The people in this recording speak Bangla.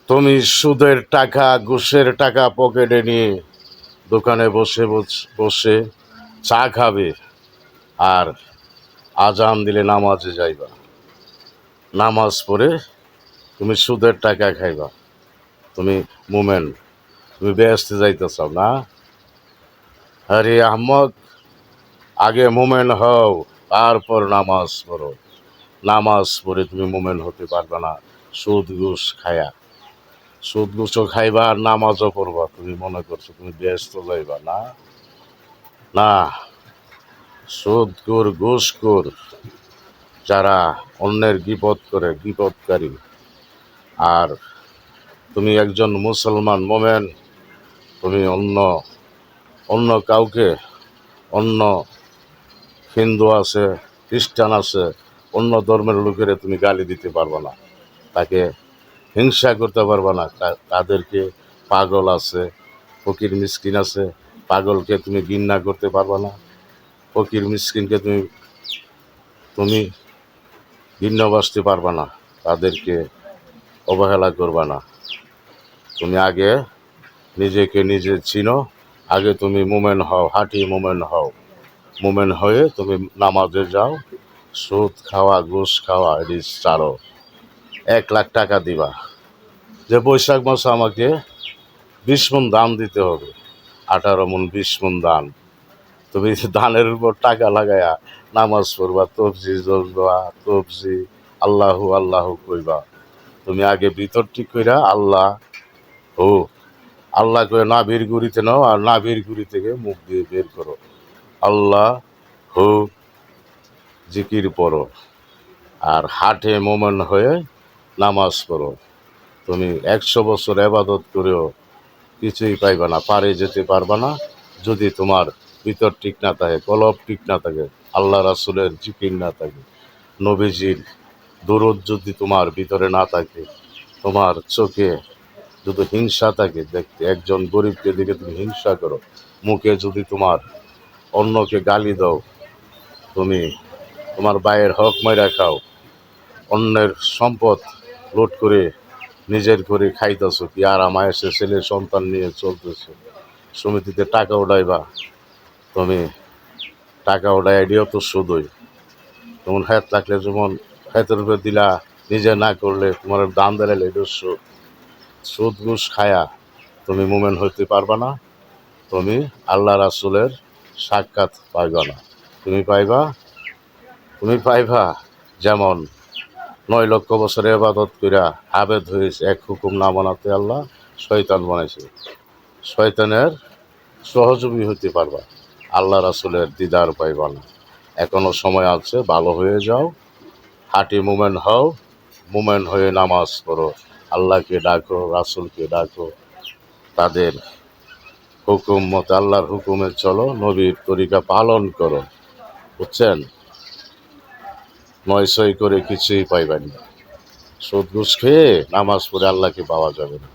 তুমি সুদের টাকা ঘুষের টাকা পকেটে নিয়ে দোকানে বসে বসে চা খাবে, আর আজান দিলে নামাজে যাইবা, নামাজ পড়ে তুমি সুদের টাকা খাইবা। তুমি মোমেন, তুমি বেহেশতে যাইতে চাও না? আরে আহমদ, আগে মোমেন হও, তারপর নামাজ পড়ো। নামাজ পড়ে তুমি মোমেন হতে পারবে না সুদ ঘুষ খায়া। সুদ ঘুষও খাইবা আর নামাজও পড়বা, তুমি মনে করছো তুমি বেহেশত যাইবা? না না, সুদখোর ঘুষখোর যারা অন্যের গীবত করে, গীবতকারী। আর তুমি একজন মুসলমান মোমেন, তুমি অন্য অন্য কাউকে, অন্য হিন্দু আছে, খ্রিস্টান আছে, অন্য ধর্মের লোকেরা তুমি গালি দিতে পারবে না, তাকে হিংসা করতে পারবে না। তাদেরকে পাগল আছে, ফকির মিসকিন আছে, পাগলকে তুমি ঘৃণা করতে পারবে না, ফকির মিসকিনকে তুমি তুমি ঘৃণাবাসতে পারবে না, তাদেরকে অবহেলা করবে না। তুমি আগে নিজেকে নিজে চিনো, আগে তুমি মোমেন হও, হাঁটি মোমেন হও। মোমেন হয়ে তুমি নামাজে যাও, সুদ খাওয়া ঘুষ খাওয়া এটি ছাড়ো। 1 লাখ টাকা দিবা যে বৈশাখ মাসে আমাকে 20 মণ ধান দিতে হবে, 18 মণ 20 মণ ধান। তুমি ধানের উপর টাকা লাগাইয়া নামাজ পড়বা, তবজি জলবা, তবজি আল্লাহু আল্লাহু কইবা। তুমি আগে ভিতর ঠিক কইরা আল্লাহ হো, আল্লাহ করে নাভির গুড়িতে নাও, আর নাভির গুড়ি থেকে মুখ দিয়ে বের করো, আল্লাহ হো, জিকির পড়ো, আর হাটে মোমেন হয়ে নামাজ পড়ো। তুমি 100 বছর এবাদত করেও কিছুই পাইবা না, পারে যেতে পারবা না, যদি তোমার ভিতর ঠিক না থাকে, কলব ঠিক না থাকে, আল্লাহ রাসূলের জিকির না থাকে, নবীজির দরুদ যদি তোমার ভিতরে না থাকে, তোমার চোখে যদি হিংসা থাকে, দেখতে একজন গরিবকে দিকে তুমি হিংসা করো, মুখে যদি তোমার অন্যকে গালি দাও, তুমি তোমার ভাইয়ের হক মাইরা খাও, অন্যের সম্পদ লুট করে নিজের করে খাইতেছো, কি আর আমায় এসে ছেলে সন্তান নিয়ে চলতেছে, সমিতিতে টাকা উঠাইবা, তুমি টাকা উঠাই এটিও তো শুধুই। যেমন হাত থাকলে যেমন হাতের উপরে দিলা, নিজে না করলে তোমার দাম দিলে এটিও সুদ। সুদ ঘুষ খায়া তুমি মোমেন হইতে পারবা না, তুমি আল্লাহ রাসূলের সাক্ষাৎ পাইবা না। তুমি পাইবা, তুমি পাইবা যেমন 9 লক্ষ বছরে ইবাদত কইরা আবেদ হয়েছে, এক হুকুম না মানাতে আল্লাহ শয়তান বানাইছে। শয়তানের সহযোগী হইতে পারবা, আল্লাহ রাসূলের দিদার পাইবা না। এখনো সময় আছে, ভালো হয়ে যাও, হাঁটি মোমেন হও, মোমেন হয়ে নামাজ পড়ো, আল্লাহকে ডাকো, রাসূলকে ডাকো, তাদের হুকুম মতে আল্লাহর হুকুমে চলো, নবীর তরিকা পালন করো। বুঝছেন? নয় সই করে কিছুই পাইবেন না। সুদ ঘুষ খেয়ে নামাজ পড়ে আল্লাহকে পাওয়া যাবে না।